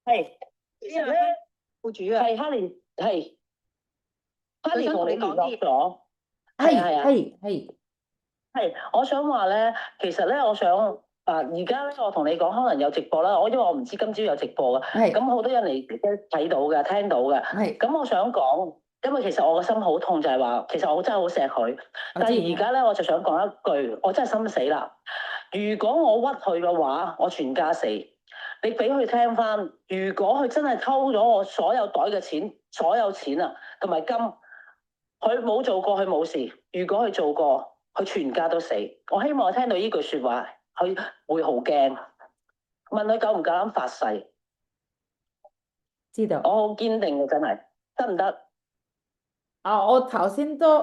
係，其實咧，僱主啊，係哈利佢想同你同你聯講啲嘢。絡咗，係啊係係啊。係係，係，我想話咧，其實咧，我想而家咧，我同你講，可能有直播啦。因為我唔知今朝有直播嘅，咁係好多人嚟睇到嘅，聽到嘅。係，咁我想講，因為其實我個心好痛，就係話，其實我真係好錫佢。我知。但係而家咧，我就想講一句，我真係心死啦。如果我屈佢嘅話，我全家死。你俾佢聽翻，如果佢真係偷咗我所有袋嘅錢，所有錢啊，同埋金，佢冇做過，佢冇事。如果佢做過，佢全家都死。我希望我聽到呢句說話，佢會好驚。問佢夠唔夠膽發誓？知道。我好堅定嘅，真係得唔得？啊，我頭先都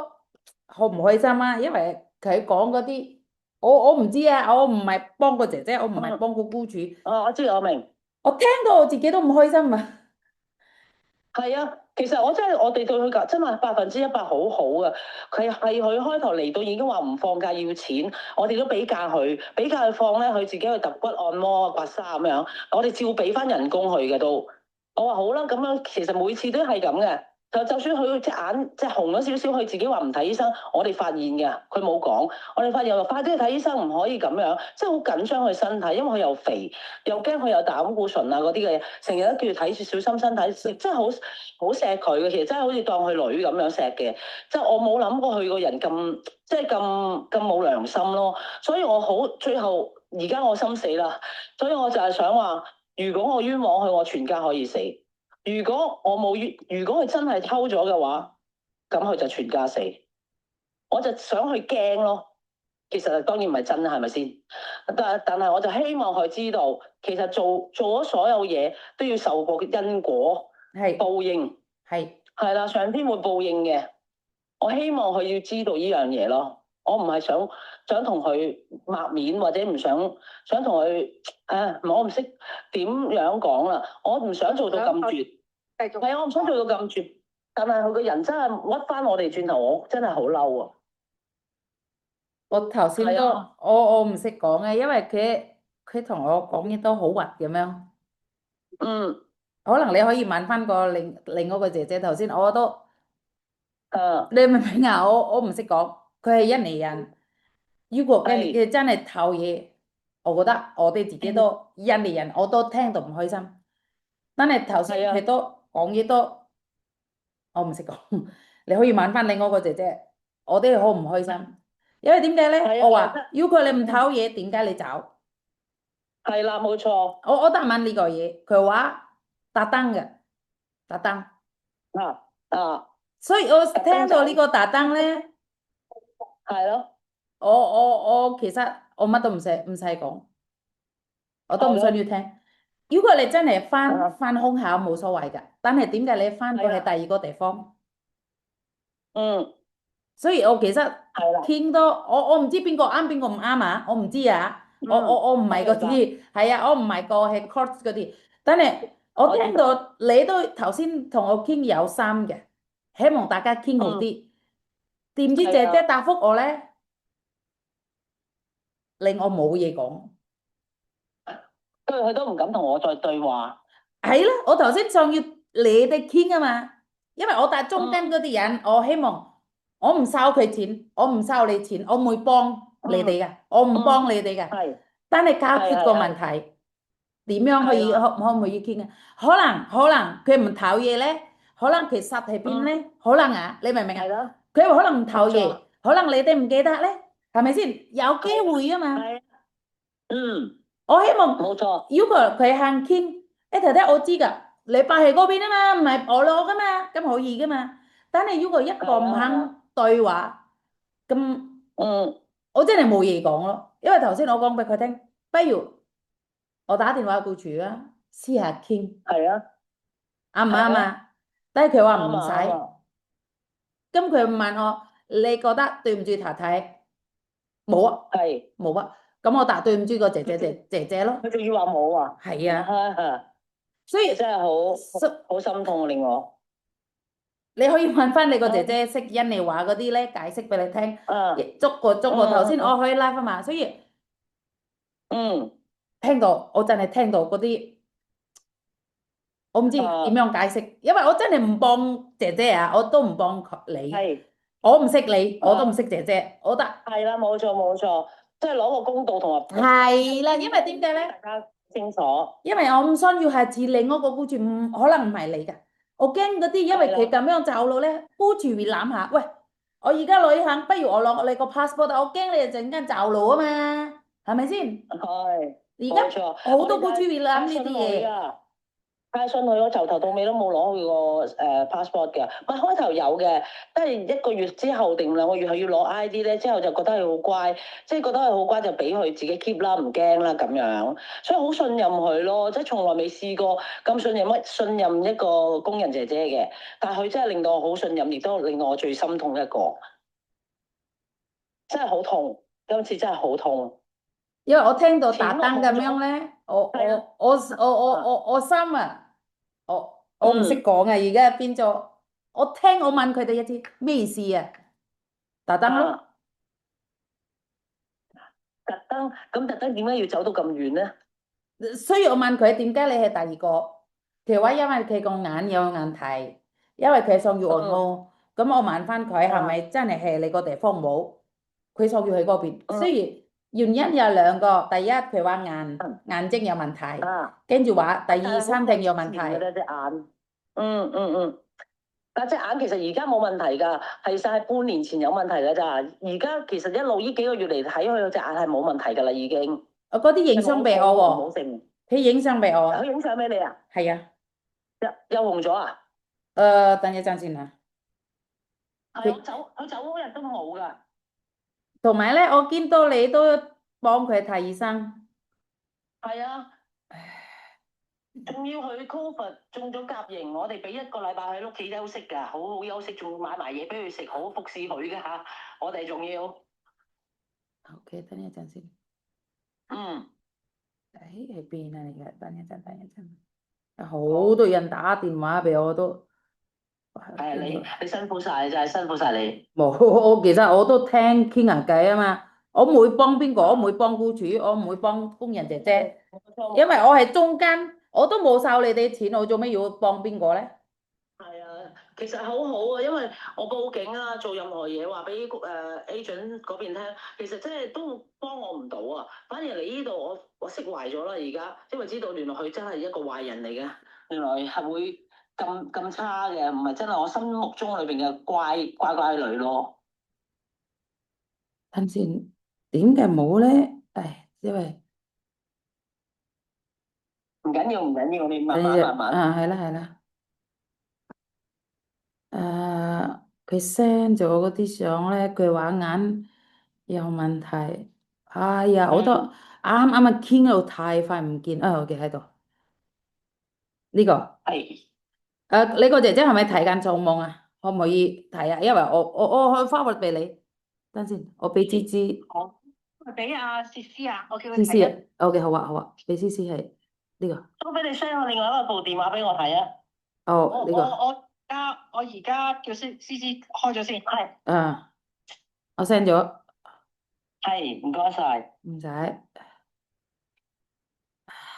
好唔開心啊，因為佢講嗰啲，我唔知啊，我唔係幫個姐姐，我唔係嗯，幫個僱主，我知我明。我聽到我自己都唔開心啊。係啊，其實我真係我哋對佢真係100%好好啊！佢開頭嚟到已經話唔放假要錢，我哋都俾假佢，俾假佢放咧，佢自己去揼骨按摩、刮痧咁樣，我哋照俾翻人工佢嘅都。我話好啦，咁樣其實每次都係咁嘅。就算佢隻眼即係紅咗少少，佢自己話唔睇醫生，我哋發現嘅，佢冇講。我哋發現話快啲去睇醫生，唔可以咁樣，即係好緊張佢身體，因為佢又肥，又驚佢有膽固醇啊嗰啲嘅嘢，成日都叫佢睇住小心身體，真係好錫佢嘅。其實真係好似當佢女咁樣錫嘅，即係我冇諗過佢個人咁即係咁冇良心咯。所以我好最後而家我心死啦，所以我就係想話，如果我冤枉佢，我全家可以死。如果我冇冤，如果佢真係偷咗嘅話，咁佢就全家死。我就想佢驚咯。其實當然唔係真啦，係咪先？但係我就希望佢知道，其實做咗所有嘢都要受過因果係報應，係，係啦，上天會報應嘅。我希望佢要知道呢樣嘢咯。我唔係想同佢抹面，或者唔想同佢我唔識點樣講啦。我唔想做到咁絕，繼續。係啊，我唔想做到咁絕。但係佢個人真係屈翻我哋轉頭，我真係好嬲啊！我頭先都係啊，我唔識講嘅，因為佢同我講嘢都好滑咁樣。嗯，可能你可以問翻個另外一個姐姐，頭先我都誒，你明唔明啊？我唔識講，佢係印尼人。如果係，佢真係偷嘢，我覺得我哋自己嗯，都印尼人，我都聽到唔開心。但係頭先係啊，佢都講嘢都，我唔識講。你可以問翻另外一個姐姐，我哋好唔開心，因為點解咧？係啊，我話如果你唔偷嘢，點解你走？係啦，冇錯，我答問呢個嘢，佢話特登嘅，特登。啊啊，所以我特登走，聽到呢個特登咧，係咯，我其實我乜都唔使講，我都唔想要係咯，聽。如果你真係翻啊，翻空口冇所謂㗎，但係點解你翻過係啊，去第二個地方？嗯，所以我其實係啦，聽到我唔知邊個啱邊個唔啱啊，我唔知啊。我嗯，我我唔係嗰我明白，啲，係啊，我唔係個係 court 嗰啲。但係我聽我知道，到你都頭先同我傾有心嘅，希望大家傾好嗯，啲。點知係啊，姐姐答覆我咧，令我冇嘢講。佢都唔敢同我再對話，係啦，我頭先想要你哋傾啊嘛，因為我係中間嗯嗰啲人，我希望我唔收佢錢，我唔收你錢，我唔會幫你嗯哋嘅，我唔嗯，幫你哋嘅。係但係解決個問係係係題，點樣可以係啦，可唔可以傾啊？可能佢唔投嘢咧，可能佢實喺邊嗯，咧，可能啊，你明唔明啊？係啦，佢可能唔投嘢，冇錯，可能你哋唔記得咧，係咪先？有機會啊嘛。係，嗯，我希望冇錯，如果佢肯傾，誒頭先我知㗎，你霸喺嗰邊啊嘛，唔係我攞㗎嘛，咁可以㗎嘛。但係如果一個係唔啊係啊，肯對話，咁嗯我真係冇嘢講咯。因為頭先我講俾佢聽，不如我打電話過去啊，私下傾，係啊啱唔係啊，啱啊？但係佢話啱唔使，啊啱啊，咁佢問我，你覺得對唔住太太？冇啊，係，冇啊，咁我答對唔住個姐姐咯，佢仲要話冇啊，係啊，啊，所以。你真係好心痛啊令我，你可以問翻你個姐啊姐識印尼話嗰啲咧，解釋俾你聽，啊，逐個頭先我嗯嗯可以拉翻嘛，所以嗯，聽到我真係聽到嗰啲我唔知點啊，樣解釋，因為我真係唔幫姐姐啊，我都唔幫你，係我唔識你，我都唔啊，識姐姐，我覺得係啦，冇錯冇錯，即係攞個公道同埋係啦，因為點解咧？大家清楚，因為我唔想要係似另一個僱主，唔可能唔係你㗎。我驚嗰啲，因為係啦，佢咁樣走路咧，僱主會諗下，喂，我而家旅行，不如我攞你個 passport，我驚你陣間走路啊嘛，係咪先？係而家冇錯，好多僱主我哋會諗呢太信啲嘢。佢啊。太信佢，我由頭到尾都冇攞佢個passport 嘅。唔係開頭有嘅，但係一個月之後定2個月係要攞 ID 咧，之後就覺得佢好乖，即係覺得佢好乖就俾佢自己 keep 啦，唔驚啦咁樣，所以好信任佢咯。即係從來未試過咁信任一個工人姐姐嘅，但係佢真係令到我好信任，亦都令到我最心痛一個，真係好痛，今次真係好痛。因為我聽到特錢我登咁樣冇咗，咧，我係啊，我我我我我我心啊，我唔識嗯講啊，而家變咗，我聽我問佢哋一次咩意思啊？特登咯。啊，特登點解要走到咁遠咧？所以我問佢點解你係第二個，佢話因為佢個眼有問題，因為佢想要按嗯摩。咁我問翻佢係咪啊真係你個地方冇？佢想要去嗰邊。雖嗯。然原因有兩個，第一佢話眼睛有問題，啊！跟住話第二但係好身體有問耐之前嘅題。咧隻眼，但隻眼其實而家冇問題㗎，係晒半年前有問題㗎咋。而家其實一路呢幾個月嚟睇佢隻眼係冇問題㗎啦，已經。我嗰啲影係相俾我冇冇紅冇喎，剩，佢影相俾我啊。佢影相俾你啊？係啊，又紅咗啊？等一陣先啊。係我佢走嗰日都冇㗎。同埋咧，我見到你都幫佢睇醫生。係啊，仲要佢 Covid 中咗甲型，我哋俾1個禮拜喺屋企休息㗎，好好休息，仲要買埋嘢俾佢食，好服侍佢㗎嚇。我哋仲要，OK，等一陣先。嗯，喺邊啊？你嘅等一陣，等一陣。好好。多人打電話俾我都，係啊，邊度？你辛苦晒，真係辛苦晒你。冇，我其實我都聽傾下偈啊嘛。我唔會幫邊個，我唔會幫僱主，我唔會幫工人姐姐，冇錯冇錯。因為我係中間，我都冇收你哋錢，我做咩要幫邊個咧？係啊，其實好好啊，因為我報警啊，做任何嘢話俾agent 嗰邊聽，其實真係都幫我唔到啊。反而你呢度我釋懷咗啦，而家因為知道原來佢真係一個壞人嚟嘅，原來係會咁差嘅，唔係真係我心目中裏邊嘅乖女咯。等先，點解冇咧？唉，因為唔緊要，你慢等一陣，慢慢慢。係啦係啦。佢 send 咗嗰啲相咧，佢話眼有問題。哎呀，我都啱嗯，啱啊傾到太快唔見啊！我記喺度呢個。係。你個姐姐係咪睇緊做夢啊？可唔可以睇啊？因為我可以 forward 俾你。等陣，我俾芝芝好，俾阿詩詩啊，我叫佢睇啊。芝芝啊。OK，好啊好啊，俾芝芝係呢個。都俾你 send 我另外一部電話俾我睇啊！哦，呢個。我而家叫思開咗先，係啊，我 send 咗，係，唔該晒。唔使。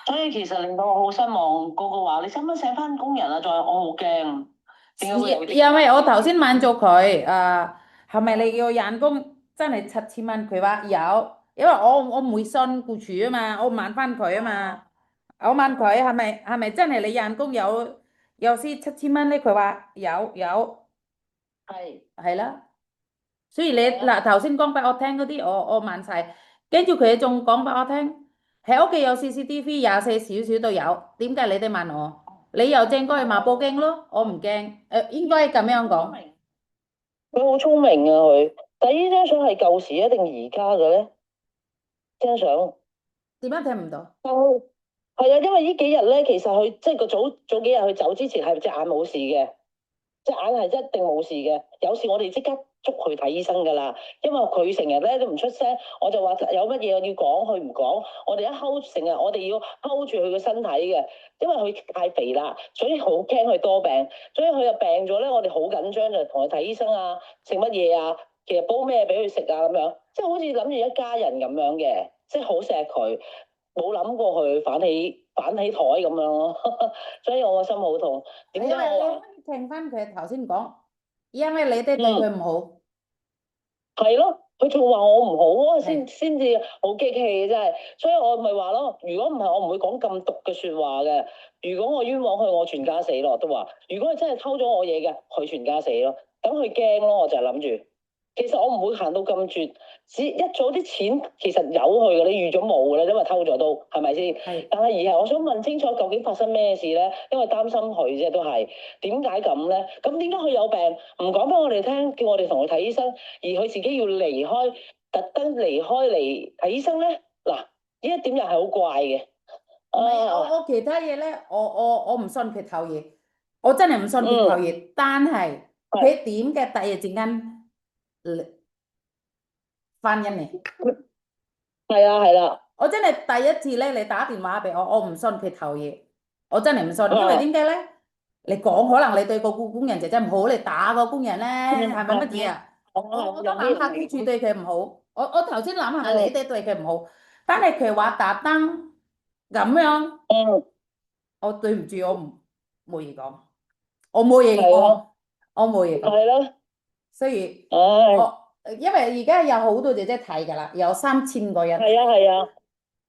所以其實令到我好失望，個個話你使唔使請翻工人啊？再我好驚，點解會有啲因為我頭先問咗佢，係咪你個人工真係7000蚊？佢話有，因為我唔會信僱主啊嘛，我問翻佢啊嘛，我問佢係咪真係你人工有先7000蚊咧？佢話有，係係啦。所以你係啊，嗱頭先講俾我聽嗰啲，我問晒，跟住佢仲講俾我聽，喺屋企有 CCTV 24小時都有，點解你哋問我？你有證據咪報警咯，我唔驚。應該咁樣講。聰明，佢好聰明啊佢。但係呢張相係舊時啊定而家嘅咧？張相。點樣聽唔到？哦，係啊，因為呢幾日咧，其實佢即係個早幾日佢走之前係隻眼冇事嘅。隻眼係一定冇事嘅，有事我哋即刻捉佢睇醫生噶啦。因為佢成日咧都唔出聲，我就話有乜嘢要講，佢唔講。我哋一 hold 成日，我哋要 hold 住佢個身體嘅，因為佢太肥啦，所以好驚佢多病。所以佢又病咗咧，我哋好緊張就同佢睇醫生啊，食乜嘢啊，其實煲咩俾佢食啊咁樣，即係好似諗住一家人咁樣嘅，即係好錫佢，冇諗過佢反起反起台咁樣咯，所以我個心好痛。點解因為你可我話以聽翻佢頭先講，因為你哋對佢嗯？唔好，係咯，佢仲話我唔好啊，係先至好激氣真係，所以我咪話咯，如果唔係我唔會講咁毒嘅説話嘅。如果我冤枉佢，我全家死咯，都話。如果佢真係偷咗我嘢嘅，佢全家死咯，等佢驚咯，我就係諗住。其實我唔會行到咁絕，只一早啲錢其實有佢嘅，你預咗冇嘅啦，因為偷咗都係咪先？係但係而係我想問清楚，究竟發生咩事咧？因為擔心佢啫，都係點解咁咧？咁點解佢有病唔講俾我哋聽，叫我哋同佢睇醫生？而佢自己要離開，特登離開嚟睇醫生咧，嗱，呢一點又係好怪嘅。唔係啊，我其他嘢咧，我唔信佢偷嘢，我真係唔信佢偷嗯，嘢，但係係佢點嘅第二陣間翻人嚟，係啊，係啦，我真係第一次咧，你打電話俾我唔信佢偷嘢，我真係唔信，因為啊，點解咧？你講可能你對個工人姐姐唔好，你打個工人咧，係咪乜嘢啊？我都有啲諗下僱主對佢唔好，我頭先諗下你嗯哋對佢唔好，但係佢話特登咁樣，嗯，我對唔住，我冇嘢講，我冇嘢講，係咯，我冇嘢講，係咯，所以唉，我因為而家有好多姐姐睇㗎啦，有3000個人。係啊係啊，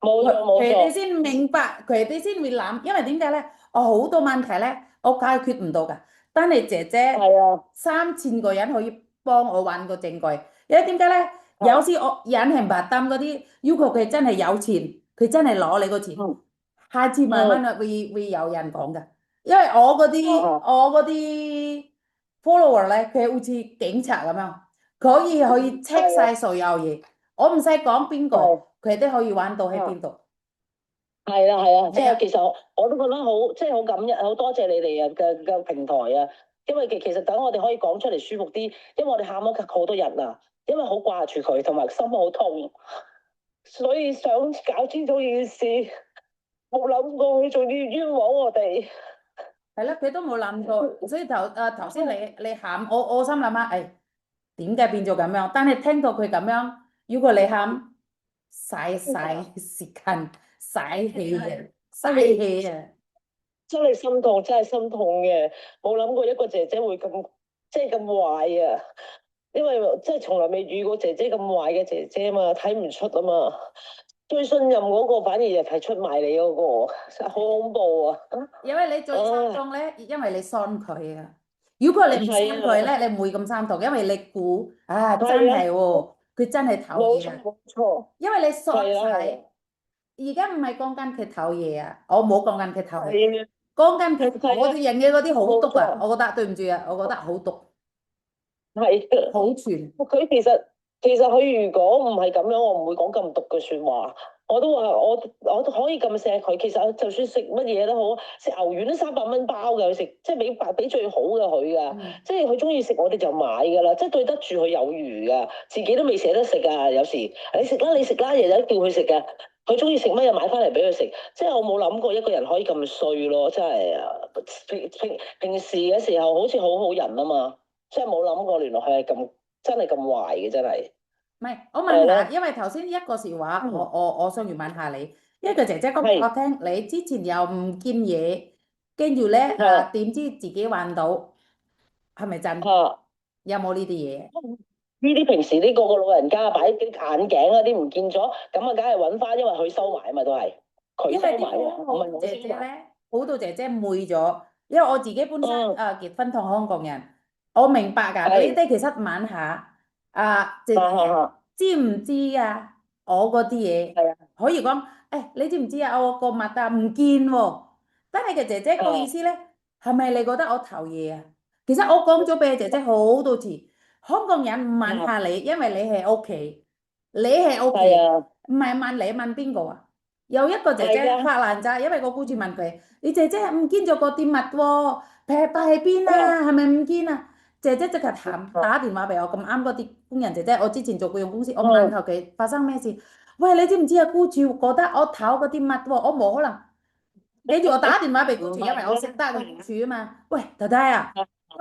冇錯冇佢哋錯，先明白，佢哋先會諗，因為點解咧？我好多問題咧，我解決唔到㗎。但係姐姐係啊， 3000個人可以幫我揾個證據，因為點解咧？有時我人係白擔嗰啲，要求佢真係有錢，佢真係攞你個錢，嗯下次慢慢嗯啊會有人講㗎。因為我嗰啲 follower 咧，佢好似警察咁樣，佢可以 check 係啊晒所有嘢，我唔使講邊個，係。佢都可以揾到喺邊啊度。係啦，係啊，即係啊，係其實我都覺得好，即係好感恩，好多謝你哋嘅平台啊！因為其實等我哋可以講出嚟舒服啲，因為我哋喊咗好多日啦，因為好掛住佢，同埋心好痛，所以想搞清楚件事，冇諗過佢仲要冤枉我哋。係啦，佢都冇諗過，所以頭先你喊，我心諗下，誒點解變咗咁樣？但係聽到佢咁樣，如果你喊，嘥時間，嘥氣啊，嘥氣啊！真係心痛，真係心痛嘅，冇諗過一個姐姐會咁，即係咁壞啊！因為即係從來未遇過姐姐咁壞嘅姐姐嘛，睇唔出啊嘛。最信任嗰個反而係睇出賣你嗰個，好恐怖啊！因為你最心唉，痛咧，因為你傷佢啊。如果你唔傷係啊，佢咧，你唔會咁心痛，因為你估啊，真係啊，係喎，佢真係討冇錯厭啊。冇錯，因為你傷係啦係晒，而家唔係講緊佢偷嘢啊，我冇講緊佢偷嘢，係啊，講緊佢係啊，我哋認嘅嗰啲好毒啊，冇錯，我覺得對唔住啊，我覺得好毒，係啊。好傳。佢其實佢如果唔係咁樣，我唔會講咁毒嘅説話。我都話我都可以咁錫佢。其實就算食乜嘢都好，食牛丸都300蚊包嘅，佢食即係俾最好嘅佢噶。嗯，即係佢中意食，我哋就買㗎啦。即係對得住佢有餘㗎，自己都未捨得食啊。有時你食啦，你食啦，日日都叫佢食嘅。佢中意食乜嘢買翻嚟俾佢食。即係我冇諗過一個人可以咁衰咯。真係啊，平時嘅時候好似好好人啊嘛，即係冇諗過原來佢係咁。真係咁壞嘅，真係唔係，我問下，係咯，因為頭先一個笑話，我嗯，我我想要問下你，一個姐姐講俾我係聽，你之前又唔見嘢，跟住咧嚇點知自己揾到，係咪真？嚇有冇呢啲嘢？呢啲平時啲個老人家擺啲眼鏡嗰啲唔見咗，咁啊梗係揾翻，因為佢收埋啊嘛，都係佢因為點收埋喎，唔解好多係我收埋。姐姐咧，好多姐姐誤會咗，因為我自己本身嗯，結婚同香港人，我明白㗎。你係哋其實問下姐嚇嚇姐嚇，知唔知啊？我嗰啲嘢係啊可以講，誒你知唔知啊？我個襪啊唔見喎，但係嘅姐姐個意嚇思咧，係咪你覺得我偷嘢啊？其實我講咗俾姐姐好多次，香港人唔問嚇，下你，因為你係屋企，你係屋企，係啊，唔係問你問邊個啊？有一個姐姐係㗎，發爛渣，因為個姑住問佢：你姐姐唔見咗個啲襪喎，擺喺邊啊啊？係咪唔見啊？姐姐即刻喊啊打電話俾我，咁啱嗰啲工人姐姐，我之前做僱用公司，我問嗯佢發生咩事？喂，你知唔知啊？僱主覺得我偷嗰啲襪喎，我冇可能。跟住我打電話俾僱主，因為我識得個僱主啊嘛。喂，太太啊，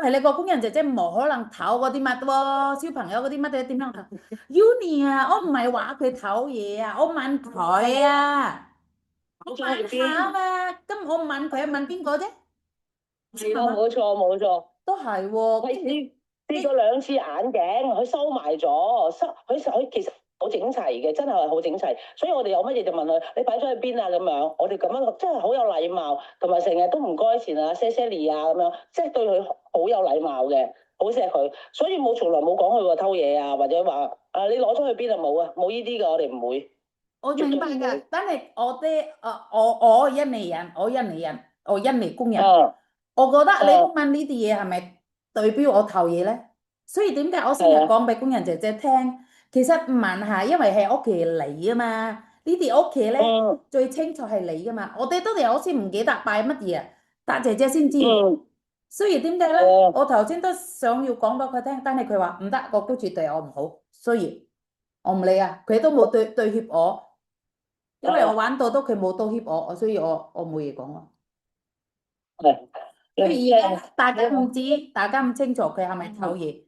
喂，你個工人姐姐冇可能偷嗰啲襪喎，小朋友嗰啲襪點樣偷？Uni 啊，我唔係話佢偷嘢啊，我問佢啊。攞咗去問下啊邊？嘛，咁我唔問佢，問邊個啫？係啦，係嘛？冇錯冇錯。都係喎，佢試過兩次眼鏡，佢收埋咗，佢其實好整齊嘅，真係好整齊。所以我哋有乜嘢就問佢，你擺咗去邊啊？咁樣，我哋咁樣真係好有禮貌，同埋成日都唔該錢啊、謝謝你啊咁樣，即係對佢好有禮貌嘅，好錫佢。所以從來冇講佢話偷嘢啊，或者話你攞咗去邊啊？冇啊，冇呢啲㗎，我哋唔會，我絕明白㗎，對唔會。但係我印尼工人，啊我覺得你啊，問呢啲嘢係咪代表我偷嘢咧？所以點解我成日係啊，講俾工人姐姐聽，其實唔問下，因為係屋企你啊嘛，呢啲屋企咧嗯最清楚係你噶嘛，我哋都有時唔記得擺乜嘢，但姐姐先知喎。嗯，所以點解咧？係啊，我頭先都想要講俾佢聽，但係佢話唔得，個僱主對我唔好，所以我唔理啊，佢都冇對歉我。因為我啊玩到都佢冇道歉我，所以我冇嘢講咯。係，所以而你即係家大家唔知，大家唔清楚佢係咪偷嘢，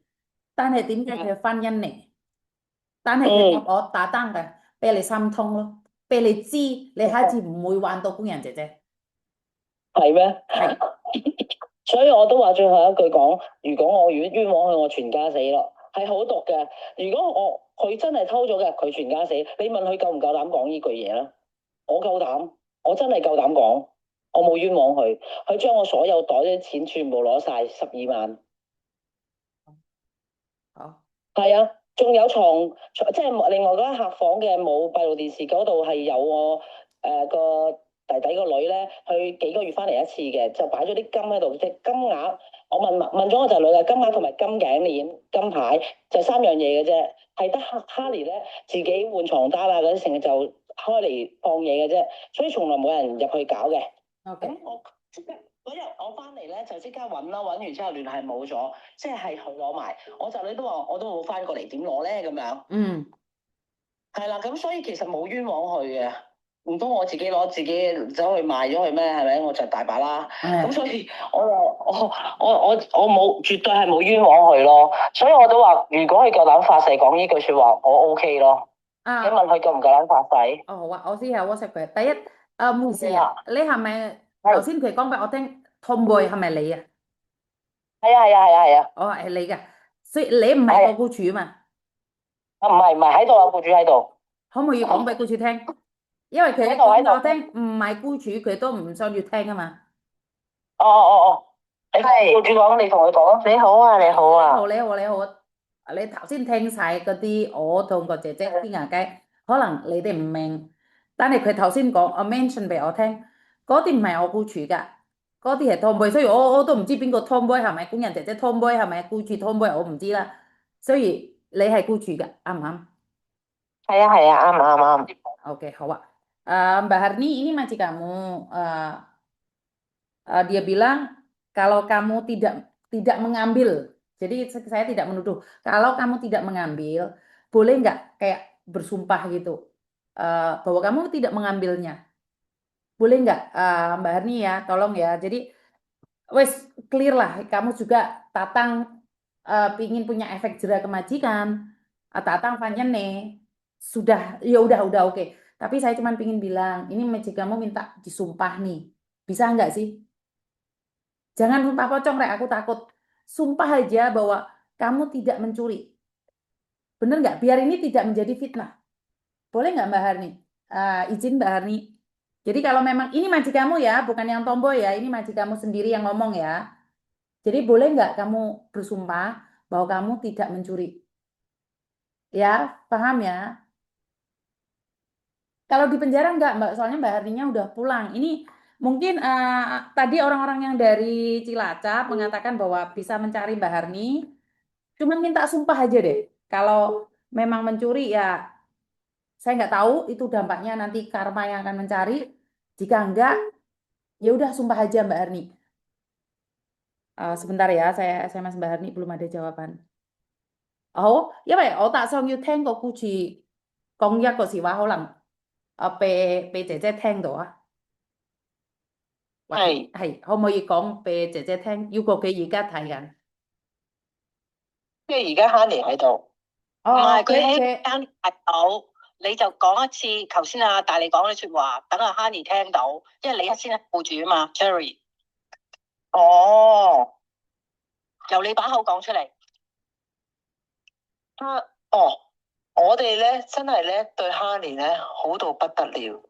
但係點解佢翻印尼？但係佢答嗯。我打單嘅，俾你心通咯，俾你知你下次唔會玩到工人姐姐。係咩？係所以我都話最後一句講，如果冤枉佢，我全家死咯，係好毒嘅。如果佢真係偷咗嘅，佢全家死。你問佢夠唔夠膽講呢句嘢啦？我夠膽，我真係夠膽講，我冇冤枉佢，佢將我所有袋啲錢全部攞晒12萬。好，係啊，仲有即係另外嗰間客房嘅冇閉路電視嗰度係有我個弟弟個女咧，佢幾個月翻嚟一次嘅，就擺咗啲金喺度，即係金額。我問咗我就女嘅金額同埋金頸鏈、金牌，就3樣嘢嘅啫，係得哈利咧自己換床單啊嗰啲成日就開嚟放嘢嘅啫，所以從來冇人入去搞嘅。OK，咁我即刻嗰日我翻嚟咧就即刻揾啦，揾完之後聯繫冇咗，即係佢攞埋。我侄女都話我都冇翻過嚟，點攞咧咁樣？嗯，係啦，咁所以其實冇冤枉佢嘅，唔通我自己攞自己走去賣咗佢咩？係咪？我就大把啦。咁係所以我冇絕對係冇冤枉佢咯。所以我都話，如果佢夠膽發誓講呢句説話，我 OK 咯。你啊，問佢夠唔夠膽發誓？哦好啊，我試下 WhatsApp 佢。第一，唔好意思係啊，啊，你係咪頭係先佢講俾我聽，Tomboy 係咪你啊？係啊係啊係啊係啊，我係你嘅，所以你唔係個係僱主啊嘛。唔係喺度啊，僱主喺度，可唔可以講俾僱主聽？因為佢喺度喺度。講俾我聽，唔係僱主，佢都唔想要聽啊嘛。哦哦哦哦，你同僱主講，你同佢講。你好啊，你好啊。好，你好，你好。你頭先聽晒嗰啲我同個姐姐傾下偈，可能你哋唔明，但係佢頭先講，我 mention 俾我聽，嗰啲唔係我僱主㗎，嗰啲係 Tomboy，所以我都唔知邊個 Tomboy 係咪工人姐姐 Tomboy 係咪僱主 Tomboy，我唔知啦。所以你係僱主㗎，啱唔啱係啊係啊，啱啱啱。？Oke,好啊. Mbak Harni, ini masih kamu. Dia bilang kalau kamu tidak mengambil, jadi saya tidak menuduh. Kalau kamu tidak mengambil, boleh nggak kayak bersumpah gitu bahwa kamu tidak mengambilnya? Boleh nggak, Mbak Harni ya, tolong ya. Jadi wes clear lah. Kamu juga Tatang pingin punya efek jera kemajikan. Tatang Fanyen nih sudah ya udah oke. Tapi saya cuma pingin bilang, ini majikanmu minta disumpah nih. Bisa nggak sih? Jangan sumpah pocong, Rek. Aku takut. Sumpah aja bahwa kamu tidak mencuri. Bener nggak? Biar ini tidak menjadi fitnah. Boleh nggak Mbak Harni? Izin Mbak Harni. Jadi kalau memang ini majikanmu ya, bukan yang tomboy ya, ini majikanmu sendiri yang ngomong ya. Jadi boleh nggak kamu bersumpah bahwa kamu tidak mencuri? Ya, paham ya? Kalau di penjara nggak Mbak, soalnya Mbak Harninya udah pulang. Ini mungkin tadi orang-orang yang dari Cilacap mengatakan bahwa bisa mencari Mbak Harni, cuman minta sumpah aja deh. Kalau memang mencuri ya saya nggak tahu itu dampaknya nanti karma yang akan mencari. Jika enggak, ya udah sumpah aja Mbak Harni. Sebentar ya, saya SMS Mbak Harni belum ada jawaban. 好，因為我打算要聽個故事講一個笑話，可能俾姐姐聽到啊，或者係可唔可以講俾姐姐聽？如果佢而家睇緊，即係而家 Honey 喺度，唔係佢喺哦，佢間大樓。你就講一次頭先阿大利講嘅説話，等阿 Honey 聽到，因為你先係僱主啊嘛，Jerry。哦，由你把口講出嚟。我哋咧真係咧對 Honey 咧好到不得了。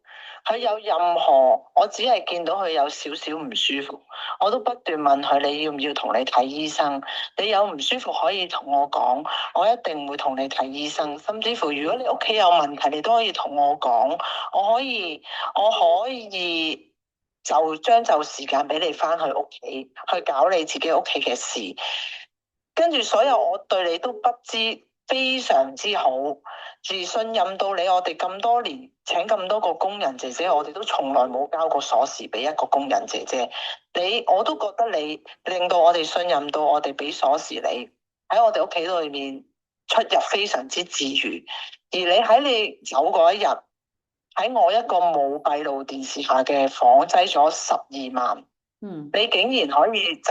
佢有任何，我只係見到佢有少少唔舒服，我都不斷問佢你要唔要同你睇醫生？你有唔舒服可以同我講，我一定會同你睇醫生。甚至乎如果你屋企有問題，你都可以同我講，我可以就將就時間俾你翻去屋企去搞你自己屋企嘅事。跟住所有我對你都不知非常之好，自信任到你。我哋咁多年請咁多個工人姐姐，我哋都從來冇交過鎖匙俾一個工人姐姐。我都覺得你令到我哋信任到我哋俾鎖匙你喺我哋屋企裏面出入非常之自如。而你喺你走嗰一日，喺我一個冇閉路電視下嘅房擠咗12萬，你竟然可以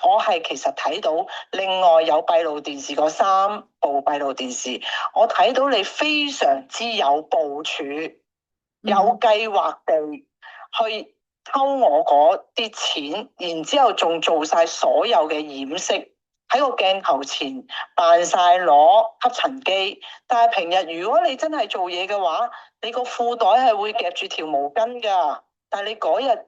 我係其實睇到另外有閉路電視嗰3部閉路電視，我睇到你非常之有部署、有計劃地去偷我嗰啲錢，然之後仲做晒所有嘅掩飾，喺個鏡頭前扮晒攞吸塵機。但係平日如果你真係做嘢嘅話，你個褲袋係會夾住條毛巾㗎。但係你嗰日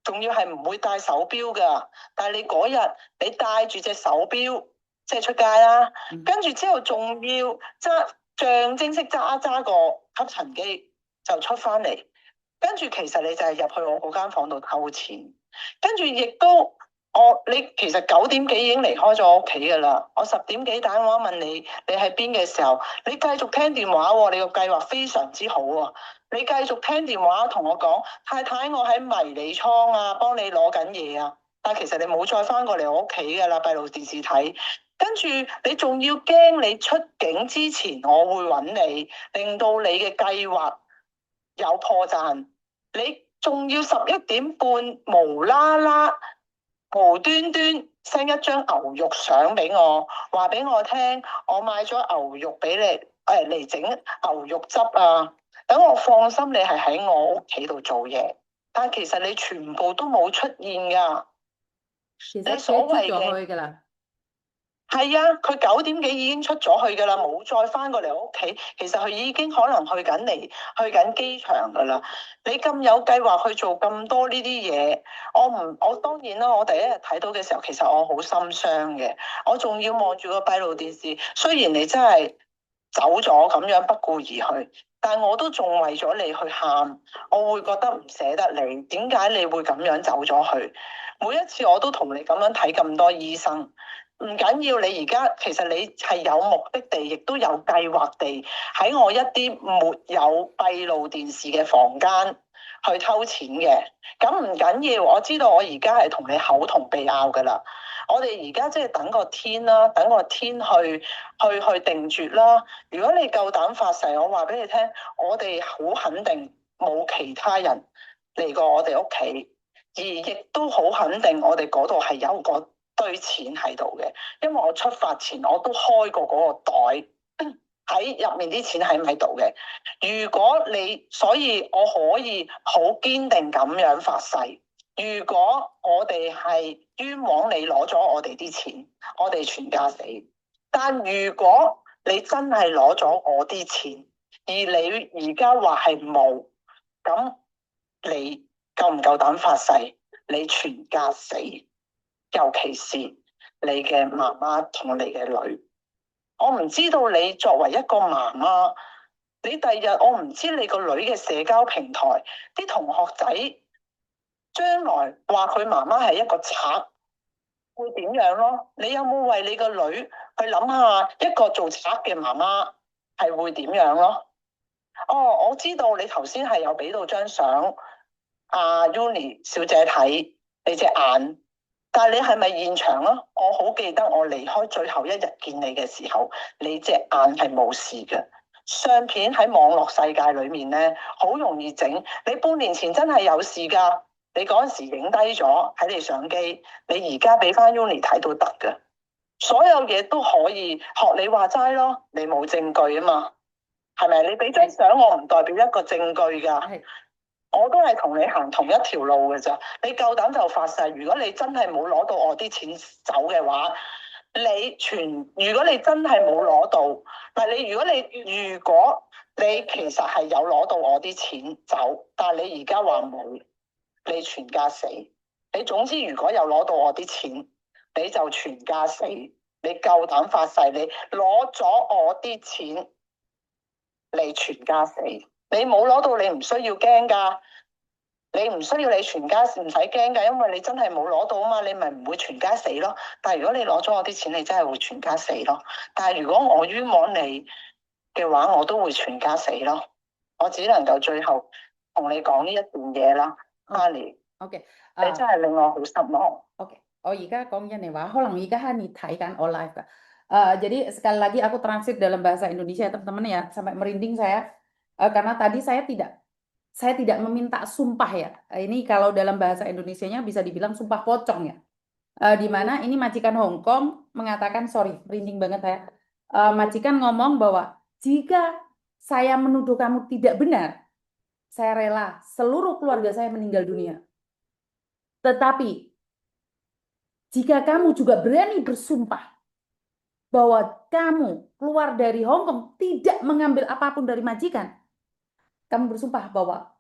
仲要係唔會戴手錶㗎，但係你嗰日你戴住隻手錶即係出街啦，跟住之後仲要象徵式揸個吸塵機就出翻嚟，跟住其實你就係入去我嗰間房度偷錢，跟住亦都你其實9點幾已經離開咗我屋企㗎啦，我10點幾打電話問你喺邊嘅時候，你繼續聽電話喎，你個計劃非常之好喎。你繼續聽電話同我講，太太我喺迷你倉啊，幫你攞緊嘢啊。但係其實你冇再翻過嚟我屋企㗎啦，閉路電視睇。跟住你仲要驚你出境之前我會揾你，令到你嘅計劃有破綻。你仲要11點半無啦啦無端端 send 一張牛肉相俾我，話俾我聽，我買咗牛肉俾你嚟整牛肉汁啊。等我放心，你係喺我屋企度做嘢，但係其實你全部都冇出現噶。你所謂嘅係啊，佢9點幾已經出咗去噶啦，冇再翻過嚟我屋企。其實佢已經可能去緊機場噶啦。你咁有計劃去做咁多呢啲嘢，我當然啦。我第一日睇到嘅時候，其實我好心傷嘅。我仲要望住個閉路電視，雖然你真係走咗咁樣不顧而去。但我都仲為咗你去喊，我會覺得唔捨得你。點解你會咁樣走咗去？每一次我都同你咁樣睇咁多醫生，唔緊要。你而家其實你係有目的地，亦都有計劃地喺我一啲沒有閉路電視嘅房間去偷錢嘅。咁唔緊要，我知道我而家係同你口同鼻拗噶啦。我哋而家即係等個天啦，等個天去定奪啦。如果你夠膽發誓，我話俾你聽，我哋好肯定冇其他人嚟過我哋屋企，而亦都好肯定我哋嗰度係有個堆錢喺度嘅。因為我出發前我都開過嗰個袋，喺入面啲錢喺唔喺度嘅。如果所以我可以好堅定咁樣發誓。如果我哋係冤枉你攞咗我哋啲錢，我哋全家死。但如果你真係攞咗我啲錢，而你而家話係冇，咁你夠唔夠膽發誓？你全家死，尤其是你嘅媽媽同你嘅女。我唔知道你作為一個媽媽，你第日我唔知你個女嘅社交平台啲同學仔。將來話佢媽媽係一個賊，會點樣咯？你有冇為你個女去諗下一個做賊嘅媽媽係會點樣咯？哦，我知道你頭先係有俾到張相阿 Uni 小姐睇你隻眼，但係你係咪現場咯？我好記得我離開最後一日見你嘅時候，你隻眼係冇事嘅。相片喺網絡世界裏面咧，好容易整。你半年前真係有事噶。你嗰陣時影低咗喺你相機，你而家俾翻 Uni 睇都得㗎，所有嘢都可以學你話齋咯。你冇證據啊嘛，係咪？你俾張相我唔代表一個證據㗎。係我都係同你行同一條路嘅咋。你夠膽就發誓，如果你真係冇攞到我啲錢走嘅話，如果你真係冇攞到，但係如果你其實係有攞到我啲錢走，但係你而家話冇，你全家死。你總之如果有攞到我啲錢，你就全家死。你夠膽發誓，你攞咗我啲錢，你全家死。你冇攞到，你唔需要驚㗎。你唔需要，你全家唔使驚㗎，因為你真係冇攞到啊嘛，你咪唔會全家死咯。但係如果你攞咗我啲錢，你真係會全家死咯。但係如果我冤枉你嘅話，我都會全家死咯。我只能夠最後同你講呢一段嘢啦，Honey。OK，你真係令我好失望。Oke, oh iya kong yan wa. Holang ika hani thai kan oh live kan. Jadi sekali lagi aku translate dalam bahasa Indonesia ya teman-teman ya sampai merinding saya. Karena tadi saya tidak meminta sumpah ya. Ini kalau dalam bahasa Indonesianya bisa dibilang sumpah pocong ya. Di mana ini majikan Hong Kong mengatakan sorry, merinding banget saya. Majikan ngomong bahwa jika saya menuduh kamu tidak benar, saya rela seluruh keluarga saya meninggal dunia. Tetapi jika kamu juga berani bersumpah bahwa kamu keluar dari Hong Kong tidak mengambil apapun dari majikan, kamu bersumpah bahwa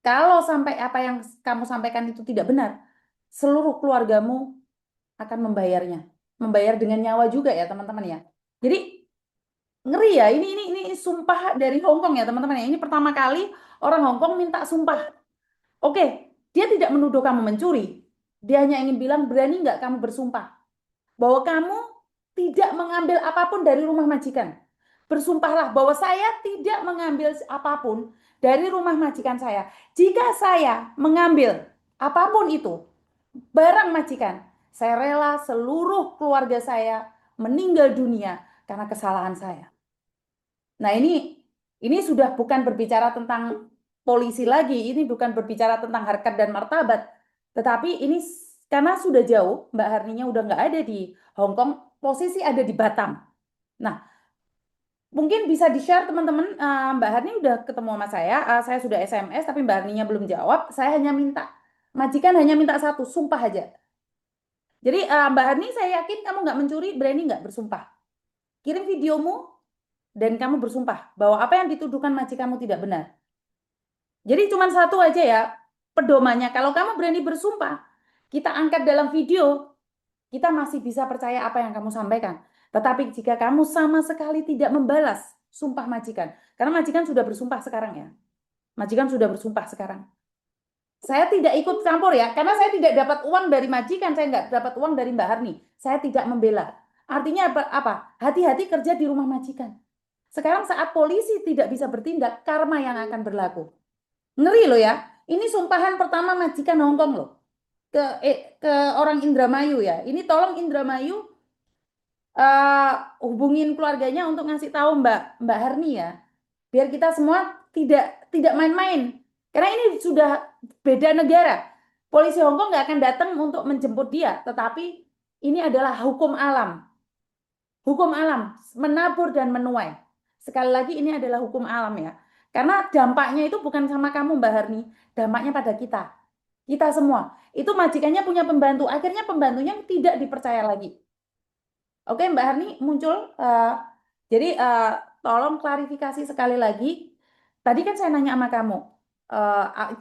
kalau sampai apa yang kamu sampaikan itu tidak benar, seluruh keluargamu akan membayarnya. Membayar dengan nyawa juga ya teman-teman ya. Jadi ngeri ya, ini sumpah dari Hong Kong ya teman-teman ya. Ini pertama kali orang Hong Kong minta sumpah. Oke, dia tidak menuduh kamu mencuri. Dia hanya ingin bilang, berani nggak kamu bersumpah bahwa kamu tidak mengambil apapun dari rumah majikan. Bersumpahlah bahwa saya tidak mengambil apapun dari rumah majikan saya. Jika saya mengambil apapun itu, barang majikan, saya rela seluruh keluarga saya meninggal dunia karena kesalahan saya. Nah, ini sudah bukan berbicara tentang polisi lagi, ini bukan berbicara tentang harkat dan martabat, tetapi ini karena sudah jauh, Mbak Harninya udah nggak ada di Hong Kong, posisi ada di Batam. Nah, mungkin bisa di-share teman-teman, Mbak Harni udah ketemu sama saya sudah SMS, tapi Mbak Harninya belum jawab, saya hanya minta, majikan hanya minta satu, sumpah aja. Jadi Mbak Harni, saya yakin kamu nggak mencuri, berani nggak bersumpah? Kirim videomu, dan kamu bersumpah bahwa apa yang dituduhkan majikanmu tidak benar. Jadi cuma satu aja ya pedomannya. Kalau kamu berani bersumpah, kita angkat dalam video, kita masih bisa percaya apa yang kamu sampaikan. Tetapi jika kamu sama sekali tidak membalas sumpah majikan, karena majikan sudah bersumpah sekarang ya. Majikan sudah bersumpah sekarang. Saya tidak ikut campur ya, karena saya tidak dapat uang dari majikan, saya nggak dapat uang dari Mbak Harni. Saya tidak membela. Artinya apa? Hati-hati kerja di rumah majikan. Sekarang saat polisi tidak bisa bertindak, karma yang akan berlaku. Ngeri loh ya. Ini sumpahan pertama majikan Hong Kong loh. Ke orang Indramayu ya. Ini tolong Indramayu hubungin keluarganya untuk ngasih tahu Mbak Harni ya. Biar kita semua tidak main-main. Karena ini sudah beda negara. Polisi Hong Kong nggak akan datang untuk menjemput dia, tetapi ini adalah hukum alam. Hukum alam, menabur dan menuai. Sekali lagi ini adalah hukum alam ya. Karena dampaknya itu bukan sama kamu Mbak Harni, dampaknya pada kita. Kita semua. Itu majikannya punya pembantu, akhirnya pembantunya tidak dipercaya lagi. Oke Mbak Harni muncul. Jadi tolong klarifikasi sekali lagi. Tadi kan saya nanya sama kamu,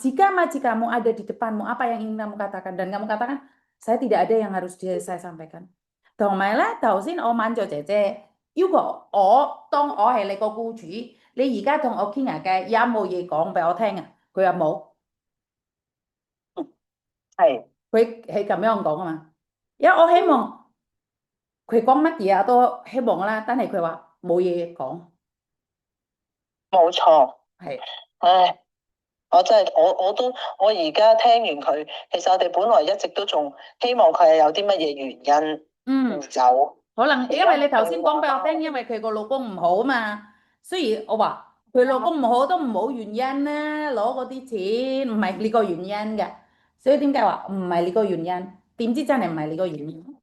jika majikanmu ada di depanmu, apa yang ingin kamu katakan? Dan kamu katakan, saya tidak ada yang harus saya sampaikan. 同埋咧，頭先我問咗姐姐，要求我當我係你個僱主，你而家同我傾下偈，有冇嘢講俾我聽啊？佢話冇，係佢係咁樣講啊嘛。因為我希望佢講乜嘢我都希望啦，但係佢話冇嘢講。冇錯，係，唉。我真係我而家聽完佢，其實我哋本來一直都仲希望佢係有啲乜嘢原因唔走。可能因為你頭先講俾我聽，因為佢個老公唔好嘛。雖然我話佢老公唔好都唔好原因啦，攞嗰啲錢唔係呢個原因嘅。所以點解話唔係呢個原因？點知真係唔係呢個原因？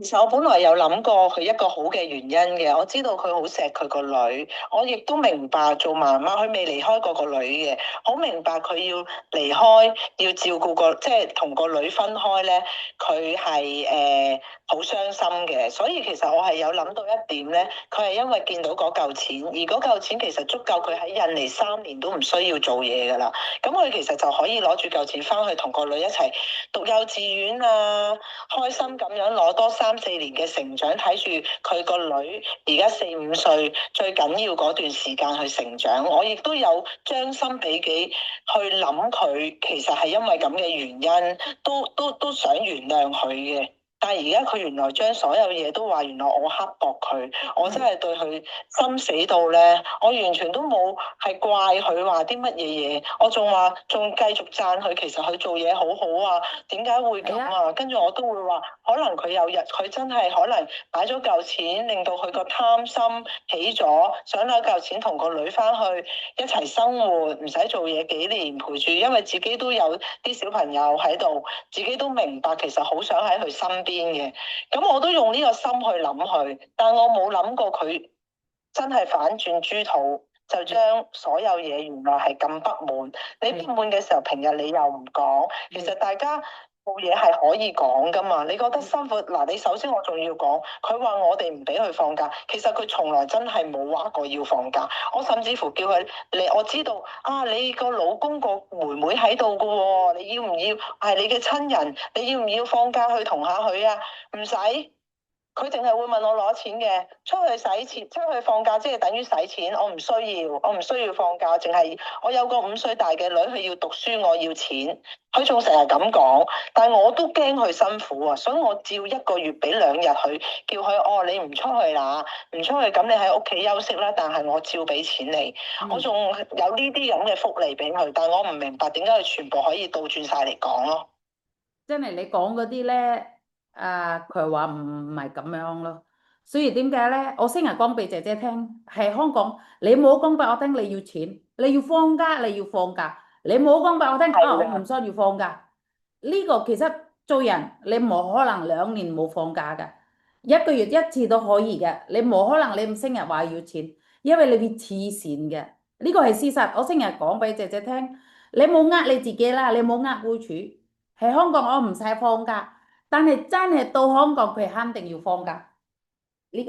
其實我本來有諗過佢一個好嘅原因嘅，我知道佢好錫佢個女，我亦都明白做媽媽佢未離開過個女嘅，好明白佢要離開要照顧個即係同個女分開咧，佢係好傷心嘅。所以其實我係有諗到一點咧，佢係因為見到嗰嚿錢，而嗰嚿錢其實足夠佢喺印尼3年都唔需要做嘢噶啦。咁佢其實就可以攞住嚿錢翻去同個女一齊讀幼稚園啊，開心咁樣攞多3、4年嘅成長，睇住佢個女而家4、5歲，最緊要嗰段時間去成長。我亦都有將心比己去諗佢，其實係因為咁嘅原因，都想原諒佢嘅。但係而家佢原來將所有嘢都話，原來我刻薄佢，我真係對佢心死到咧，我完全都冇係怪佢話啲乜嘢嘢，我仲繼續讚佢，其實佢做嘢好好啊，點解會咁係啊，啊？跟住我都會話，可能佢有日佢真係可能擺咗嚿錢，令到佢個貪心起咗，想攞嚿錢同個女翻去一齊生活，唔使做嘢幾年陪住，因為自己都有啲小朋友喺度，自己都明白其實好想喺佢身邊嘅。咁我都用呢個心去諗佢，但我冇諗過佢真係反轉豬肚，就將所有嘢原來係咁不滿。你不滿嘅時候，平日你又唔講，其實大家冇嘢係可以講噶嘛。你覺得辛苦嗱，你首先我仲要講，佢話我哋唔俾佢放假，其實佢從來真係冇話過要放假。我甚至乎叫佢你，我知道啊，你個老公個妹妹喺度噶喎，你要唔要係你嘅親人？你要唔要放假去同下佢啊？唔使。佢淨係會問我攞錢嘅，出去使錢，出去放假即係等於使錢。我唔需要放假，淨係我有個5歲大嘅女，佢要讀書，我要錢。佢仲成日咁講，但係我都驚佢辛苦啊，所以我照一個月俾2日佢，叫佢哦，你唔出去啦，唔出去咁你喺屋企休息啦。但係我照俾錢你，我仲有呢啲咁嘅福利俾佢，但係我唔明白點解佢全部可以倒轉晒嚟講咯。真係你講嗰啲咧，佢話唔係咁樣咯。所以點解咧？我成日講俾姐姐聽，係香港，你冇講俾我聽你要錢，你要放假，你要放假，你冇講俾我聽啊，我唔需要放假。呢個其實做人你冇可能2年冇放假㗎，一個月一次都可以嘅。你冇可能你唔成日話要錢，因為你會黐線嘅。呢個係事實，我成日講俾姐姐聽，你冇呃你自己啦，你冇呃僱主。喺香港我唔使放假，但係真係到香港佢肯定要放假。你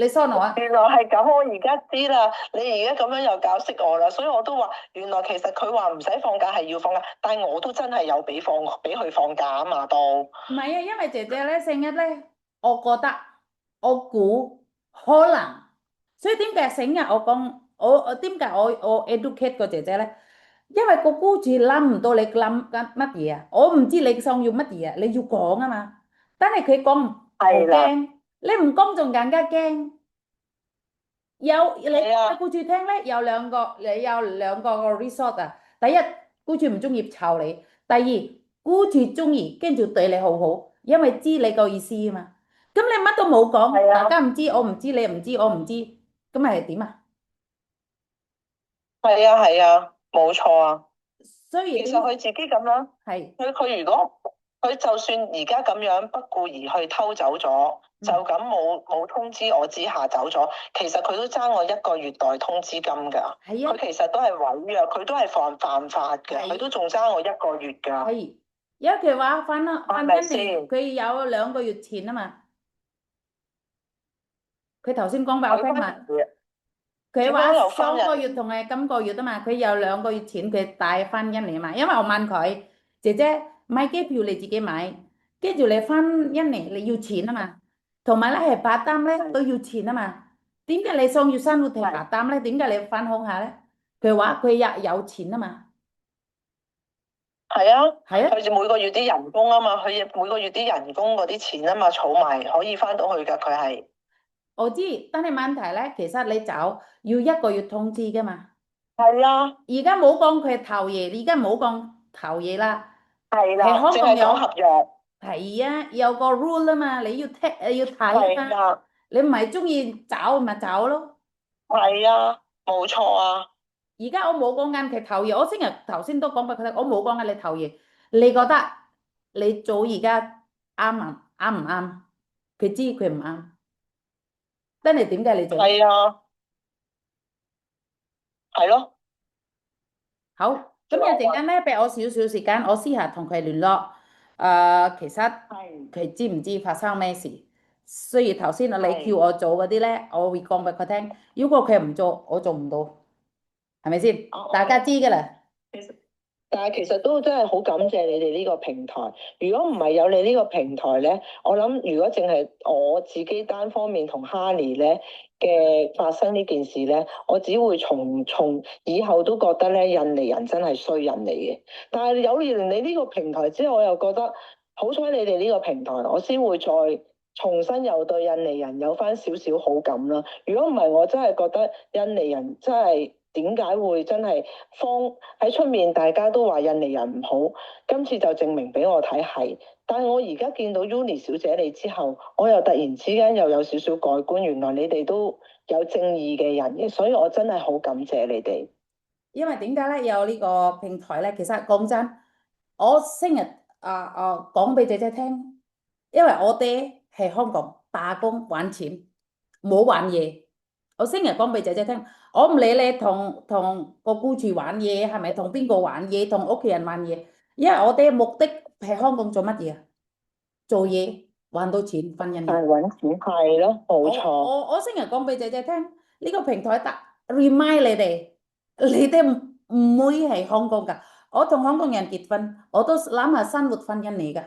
信我啊？原來係咁，我而家知啦。你而家咁樣又搞識我啦，所以我都話原來其實佢話唔使放假係要放假，但係我都真係有俾佢放假啊嘛，都唔係啊，因為姐姐咧成日咧，我覺得我估可能，所以點解成日我講我點解我 educate 個姐姐咧？因為個姑住諗唔到你諗緊乜嘢啊，我唔知你想要乜嘢啊，你要講啊嘛。但係佢講好係啦，驚，你唔講仲更加驚。有你係啊，講俾僱主聽咧，有兩個，你有兩個 resort 啊。第一，僱主唔中意炒你；第二，僱主中意，跟住對你好好，因為知你個意思啊嘛。咁你乜都冇講，大係啊，家唔知，我唔知，你唔知，我唔知，咁係點啊？係啊，係啊，冇錯啊。所以點其實佢自己咁樣，係佢如果佢就算而家咁樣不顧而去偷走咗，就嗯咁冇通知我之下走咗，其實佢都爭我1個月代通知金㗎。係啊佢其實都係違約，佢都係犯法嘅，佢係都仲爭我1個月㗎，係，有句話翻啦，係翻一年，咪先？佢有2個月前啊嘛。佢頭先講俾我佢翻聽嘛。嚟佢話點樣又翻上個月人？同係今個月啊嘛，佢有2個月前佢帶翻一年嘛，因為我問佢姐姐買機票你自己買，跟住你翻一年你要錢啊嘛，同埋咧係白單咧都要錢啊嘛，點解你想要生活係白係單咧？點解你翻鄉下咧？佢話佢有錢啊嘛，係啊，係啊，佢每個月啲人工啊嘛，佢每個月啲人工嗰啲錢啊嘛，儲埋可以翻到去㗎，佢係我知，但係問題咧，其實你走要1個月通知噶嘛，係啊，而家冇講佢投嘢，而家冇講投嘢啦，喺係啦，香港有。淨係講合約，係啊，有個 rule 啊嘛，你要聽要睇啊嘛，係啊。你唔係中意走咪走咯。係啊，冇錯啊，而家我冇講緊佢投嘢，我成日頭先都講俾佢聽，我冇講緊你投嘢。你覺得你做而家啱唔啱？佢知佢唔啱，但係點解你做？係啊，係咯，好，咁一陣間咧，俾我少少時間，我私下同佢聯絡。其實係佢知唔知發生咩事？雖然頭先你叫係，我做嗰啲咧，我會講俾佢聽。如果佢唔做，我做唔到，係咪先？大家知㗎啦。其實但係其實都真係好感謝你哋呢個平台。如果唔係有你呢個平台咧，我諗如果淨係我自己單方面同 Honey 咧嘅發生呢件事咧，我只會從以後都覺得咧印尼人真係衰人嚟嘅。但係有完你呢個平台之後，我又覺得好彩你哋呢個平台，我先會再重新又對印尼人有翻少少好感啦。如果唔係，我真係覺得印尼人真係點解會真係喺出面大家都話印尼人唔好，今次就證明俾我睇係。但係我而家見到 Uni 小姐你之後，我又突然之間又有少少改觀，原來你哋都有正義嘅人嘅，所以我真係好感謝你哋。因為點解咧有呢個平台咧？其實講真，我成日講俾姐姐聽，因為我爹係香港打工揾錢，冇玩嘢。我成日講俾姐姐聽，我唔理你同個僱主玩嘢，係咪同邊個玩嘢，同屋企人玩嘢，因為我爹目的係香港做乜嘢啊？做嘢揾到錢分印尼。係揾錢係咯，冇我錯，我我成日講俾姐姐聽，呢個平台得 remind 你哋，你哋唔會係香港噶。我同香港人結婚，我都諗下生活翻印尼噶，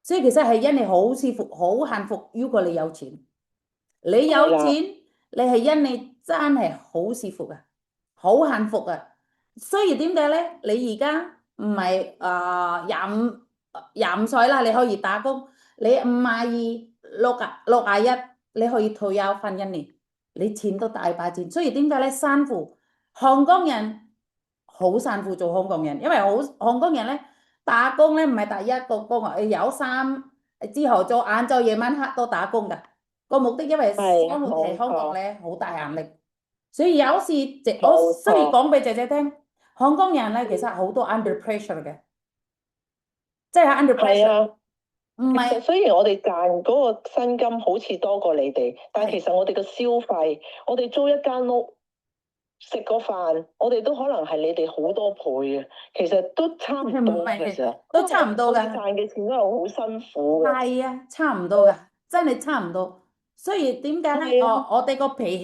所以其實係印尼好舒服，好幸福。如果你有錢，你有錢，係啦，你係印尼真係好舒服啊，好幸福啊。所以點解咧？你而家唔係廿五歲啦，你可以打工。你52、61，你可以退休翻一年，你錢都大把錢。所以點解咧？辛苦香港人好辛苦做香港人，因為香港人咧打工咧唔係第一個工啊，有衫之後做晏晝夜晚黑都打工㗎。個目的因為係生活喺香港冇錯，咧好大壓力，所以有時我冇錯。雖然講俾姐姐聽，香港人咧其實好多 under pressure 嘅，即係 under 係 pressure，啊，唔係其實雖然我哋賺嗰個薪金好似多過你哋，但係其係實我哋嘅消費，我哋租一間屋、食個飯，我哋都可能係你哋好多倍啊。其實都差唔唔多嘅係咋，都差因為唔多㗎。我哋賺嘅錢都係好辛苦嘅。係啊，差唔多噶，真係差唔多。所以點解咧？係啊，我哋個脾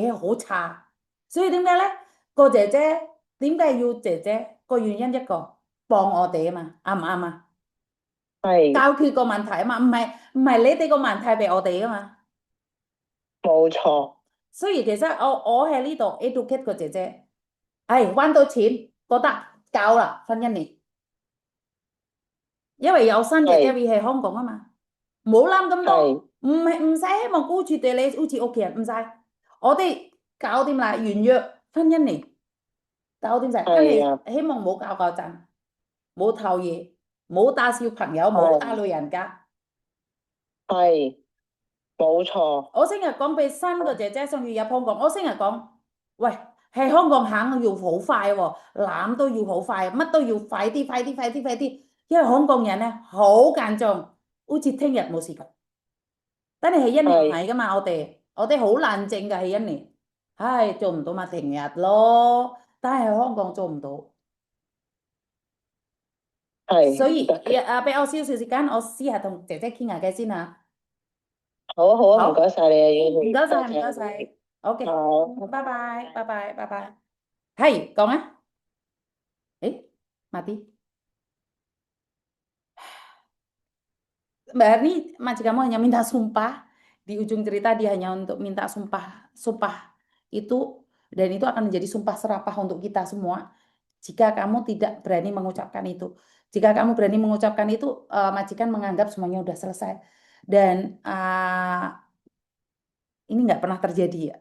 氣好差。所以點解咧？個姐姐點解要姐姐？個原因一個幫我哋啊嘛，啱唔啱啊？解係決個問題啊嘛，唔係你哋個問題俾我哋啊嘛。冇錯，所以其實我喺呢度 educate 個姐姐，揾到錢覺得夠啦，分一年，因為有新姐姐係會喺香港啊嘛。冇諗咁多，係唔使希望僱主對你好似屋企人，唔使，我哋搞掂啦，完約婚姻年，搞掂晒，但係係啊，希望冇搞搞震，冇偷嘢，冇打小朋友，冇打係老人家。係冇錯，我成日講俾新個姐姐想要入香港，我成日講，喂，喺香港行要好快喎，攬都要好快，乜都要快啲，快啲，快啲，快啲，因為香港人咧好緊張，好似聽日冇事咁。但係喺印尼唔係係噶嘛，我哋好冷靜噶喺印尼，做唔到咪停日咯。但係喺香港做唔到，所係唔得嘅。以俾我少少時間，我試下同姐姐傾下偈先嚇。好啊好啊，唔該好，晒你啊，要唔該晒，唔多謝該晒。你。OK，好。拜拜，拜拜，拜拜。係講啊，誒，mati。Mbak Erni, macam kamu hanya minta sumpah, di ujung cerita dia hanya untuk minta sumpah, sumpah itu, dan itu akan menjadi sumpah serapah untuk kita semua jika kamu tidak berani mengucapkan itu. Jika kamu berani mengucapkan itu, majikan menganggap semuanya udah selesai. Dan ini nggak pernah terjadi ya.